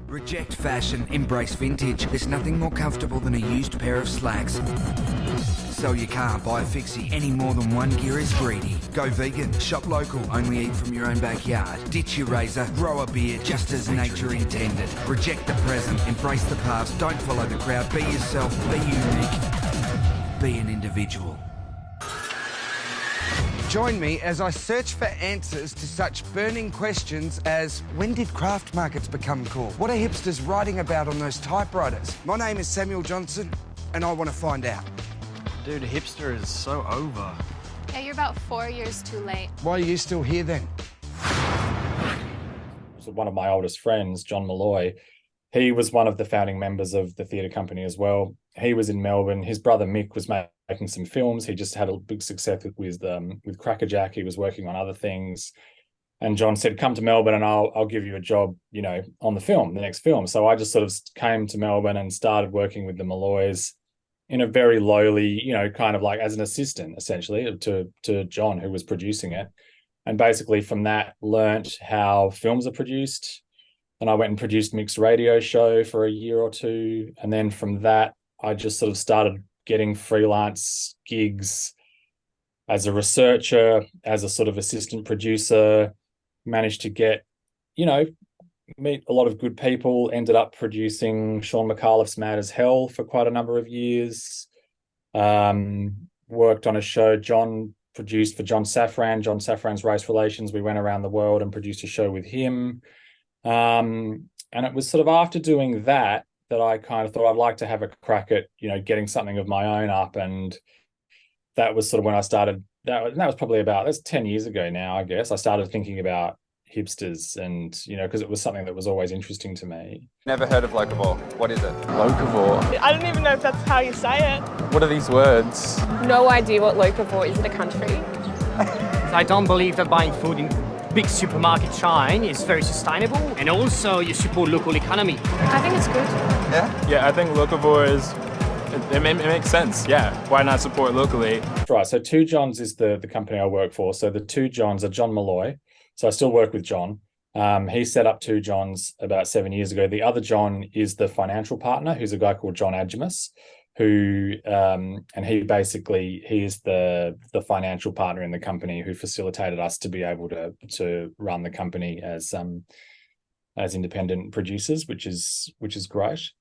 Reject fashion, embrace vintage. There's nothing more comfortable than a used pair of slacks. Sell your car, buy a fixie. Any more than one gear is greedy. Go vegan, shop local, only eat from your own backyard. Ditch your razor, grow a beard just as nature intended. Reject the present, embrace the past. Don't follow the crowd, be yourself, be unique. Be an individual. Join me as I search for answers to such burning questions as, when did craft markets become cool? What are hipsters writing about on those typewriters? My name is Samuel Johnson, and I want to find out. Dude, hipster is so over. Yeah, you're about 4 years too late. Why are you still here then? So one of my oldest friends, John Malloy, he was one of the founding members of the theatre company as well. He was in Melbourne. His brother Mick was making some films. He just had a big success with Crackerjack. He was working on other things. And John said, come to Melbourne and I'll give you a job, you know, on the next film. So I just sort of came to Melbourne and started working with the Malloys in a very lowly, you know, kind of like as an assistant, essentially, to John, who was producing it. And basically from that, learnt how films are produced. And I went and produced Mick's radio show for a year or two. And then from that, I just sort of started getting freelance gigs as a researcher, as a sort of assistant producer, managed to get, you know, meet a lot of good people, ended up producing Sean McAuliffe's Mad as Hell for quite a number of years. Worked on a show John produced for John Safran's Race Relations. We went around the world and produced a show with him. And it was sort of after doing that I kind of thought I'd like to have a crack at, you know, getting something of my own up. And that was sort of when I started, that was probably that's 10 years ago now, I guess. I started thinking about hipsters and, you know, because it was something that was always interesting to me. Never heard of locavore. What is it? Locavore. I don't even know if that's how you say it. What are these words? No idea what locavore is in a country. I don't believe that buying food in big supermarket chain is very sustainable, and also you support local economy. I think it's good. Yeah? Yeah, I think locavore it makes sense. Yeah, why not support locally? Right, so Two Johns is the company I work for. So the Two Johns are John Malloy. So I still work with John. He set up Two Johns about 7 years ago. The other John is the financial partner, who's a guy called John Adjamus, who and he is the financial partner in the company who facilitated us to be able to run the company as independent producers, which is great.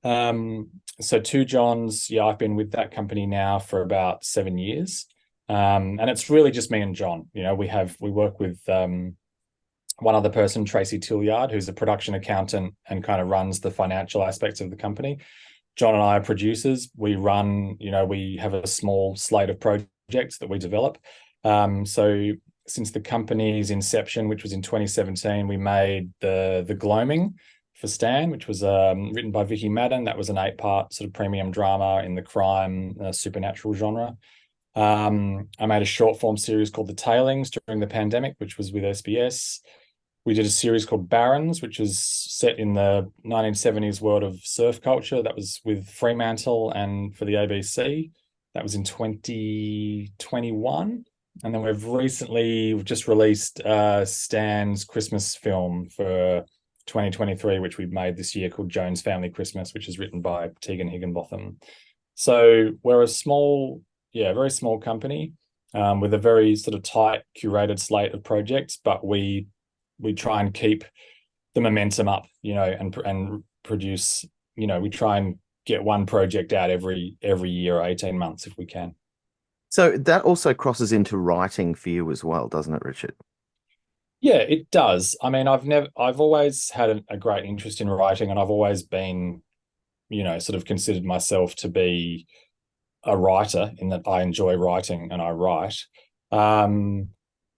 So Two Johns, yeah, I've been with that company now for about 7 years. And it's really just me and John. You know, we work with one other person, Tracy Tilliard, who's a production accountant and kind of runs the financial aspects of the company. John and I are producers. We have a small slate of projects that we develop. So since the company's inception, which was in 2017, we made the Gloaming for Stan, which was written by Vicky Madden. That was an 8-part sort of premium drama in the crime supernatural genre. I made a short form series called The Tailings during the pandemic, which was with SBS. We did a series called Barons, which was set in the 1970s world of surf culture. That was with Fremantle and for the ABC. That was in 2021. And then we've just released Stan's Christmas film for 2023, which we made this year, called Jones Family Christmas, which is written by Tegan Higginbotham. So we're a very small company with a very sort of tight, curated slate of projects, but we try and keep the momentum up, you know, and produce, you know, we try and get one project out every year or 18 months if we can. So that also crosses into writing for you as well, doesn't it, Richard? Yeah, it does. I mean, I've always had a great interest in writing, and I've always been, you know, sort of considered myself to be a writer in that I enjoy writing and I write.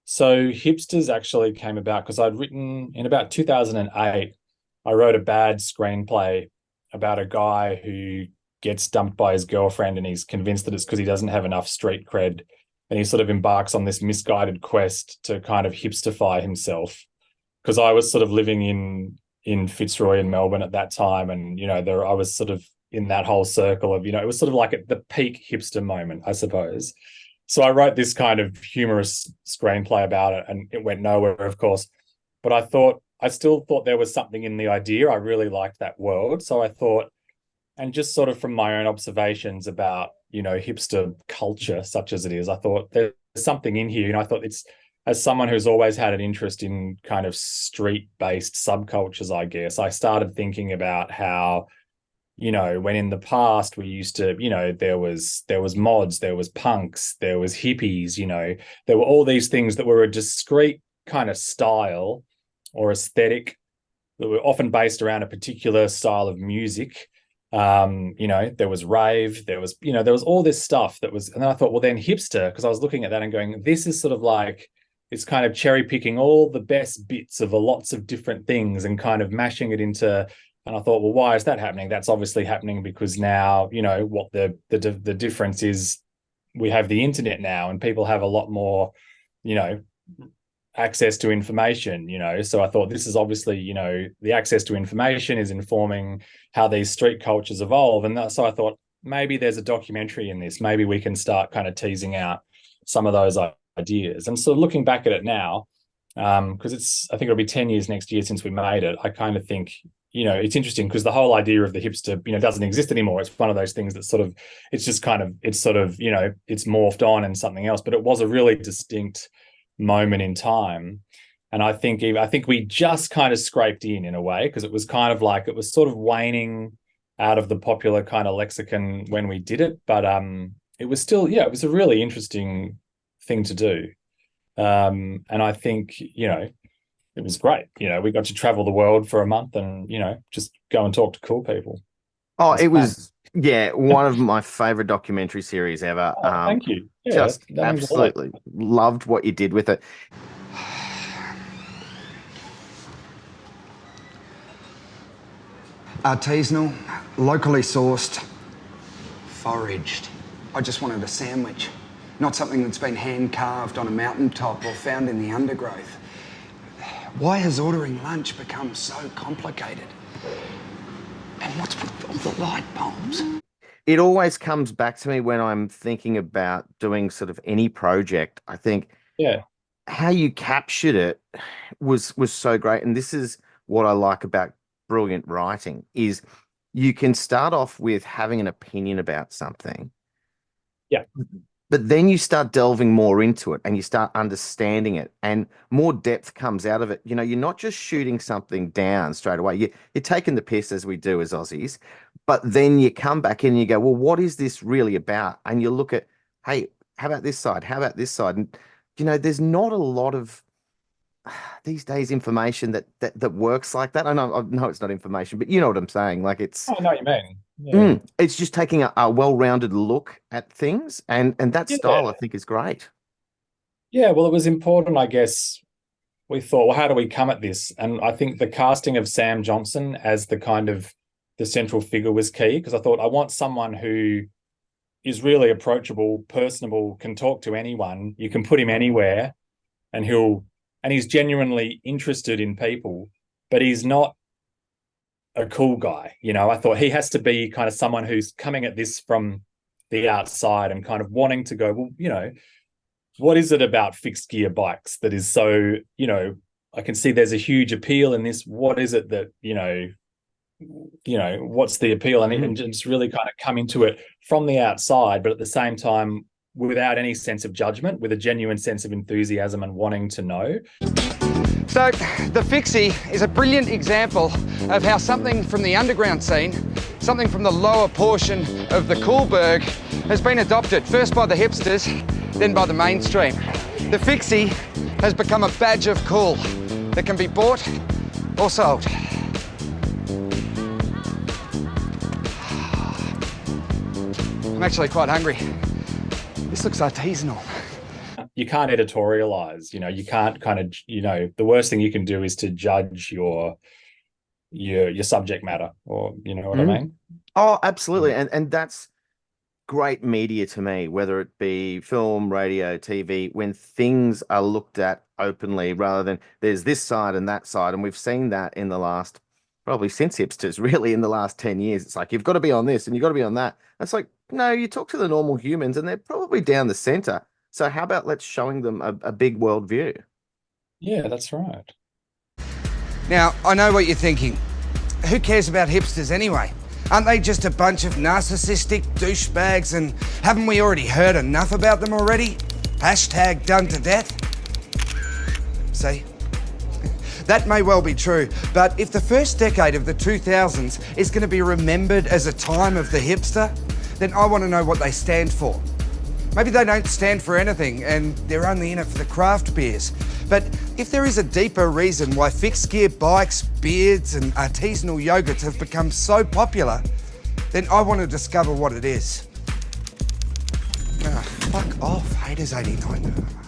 So Hipsters actually came about because I'd written in about 2008, I wrote a bad screenplay about a guy who gets dumped by his girlfriend and he's convinced that it's because he doesn't have enough street cred. And he sort of embarks on this misguided quest to kind of hipsterify himself. Because I was sort of living in Fitzroy in Melbourne at that time. And, you know, I was sort of in that whole circle of, you know, it was sort of like at the peak hipster moment, I suppose. So I wrote this kind of humorous screenplay about it, and it went nowhere, of course. But I thought I still thought there was something in the idea. I really liked that world. So I thought, and just sort of from my own observations about, hipster culture, such as it is, I thought there's something in here. I thought it's, as someone who's always had an interest in kind of street-based subcultures, I guess, I started thinking about how, when in the past we used to, there was mods, there was punks, there was hippies, there were all these things that were a discrete kind of style or aesthetic that were often based around a particular style of music. There was rave, there was all this stuff that was, and then I thought, well, then hipster, because I was looking at that and going, this is sort of like, it's kind of cherry picking all the best bits of lots of different things and kind of mashing it into. And I thought, well, why is that happening? That's obviously happening because now, what the difference is, we have the internet now and people have a lot more, access to information, So I thought this is obviously, the access to information is informing how these street cultures evolve. And so I thought maybe there's a documentary in this. Maybe we can start kind of teasing out some of those ideas. And so looking back at it now, because I think it'll be 10 years next year since we made it, I kind of think, it's interesting because the whole idea of the hipster, doesn't exist anymore. It's one of those things that it's morphed on and something else, but it was a really distinct moment in time. And I think we just kind of scraped in a way, because it was kind of like, it was sort of waning out of the popular kind of lexicon when we did it. But it was still, it was a really interesting thing to do. And I think, it was great. We got to travel the world for a month and, just go and talk to cool people. Oh, it was, one of my favorite documentary series ever. Oh, thank you. Yeah, just absolutely loved what you did with it. Artisanal, locally sourced, foraged. I just wanted a sandwich, not something that's been hand-carved on a mountaintop or found in the undergrowth. Why has ordering lunch become so complicated? And what's with all the light bulbs? It always comes back to me when I'm thinking about doing sort of any project. I think how you captured it was so great. And this is what I like about brilliant writing, is you can start off with having an opinion about something. Yeah. But then you start delving more into it and you start understanding it, and more depth comes out of it. You're not just shooting something down straight away. You're taking the piss, as we do as Aussies, but then you come back in and you go, well, what is this really about? And you look at, hey, how about this side? How about this side? And, there's not a lot of these days information that works like that. I know it's not information, but you know what I'm saying. Like it's. I know what you mean. Yeah. It's just taking a well-rounded look at things, and that style I think is great. Yeah, well, it was important, I guess. We thought, well, how do we come at this? And I think the casting of Sam Johnson as the central figure was key, because I thought I want someone who is really approachable, personable, can talk to anyone. You can put him anywhere, and he's genuinely interested in people, but he's not a cool guy. I thought he has to be kind of someone who's coming at this from the outside and kind of wanting to go, well, what is it about fixed gear bikes that is so, I can see there's a huge appeal in this. What is it that, what's the appeal? And just really kind of come into it from the outside, but at the same time, without any sense of judgment, with a genuine sense of enthusiasm and wanting to know. So, the Fixie is a brilliant example of how something from the underground scene, something from the lower portion of the Coolberg, has been adopted, first by the hipsters, then by the mainstream. The Fixie has become a badge of cool that can be bought or sold. I'm actually quite hungry. This looks artisanal. You can't editorialize, you can't kind of, the worst thing you can do is to judge your subject matter, or you know what I mean? Oh, absolutely. And that's great media to me, whether it be film, radio, TV, when things are looked at openly rather than there's this side and that side. And we've seen that in the last, probably since Hipsters, really in the last 10 years. It's like, you've got to be on this and you've got to be on that. It's like, no, you talk to the normal humans and they're probably down the center. So how about let's showing them a big world view? Yeah, that's right. Now, I know what you're thinking. Who cares about hipsters anyway? Aren't they just a bunch of narcissistic douchebags, and haven't we already heard enough about them already? Hashtag done to death? See? That may well be true, but if the first decade of the 2000s is going to be remembered as a time of the hipster, then I want to know what they stand for. Maybe they don't stand for anything and they're only in it for the craft beers. But if there is a deeper reason why fixed gear bikes, beards and artisanal yogurts have become so popular, then I want to discover what it is. Fuck off, Haters 89.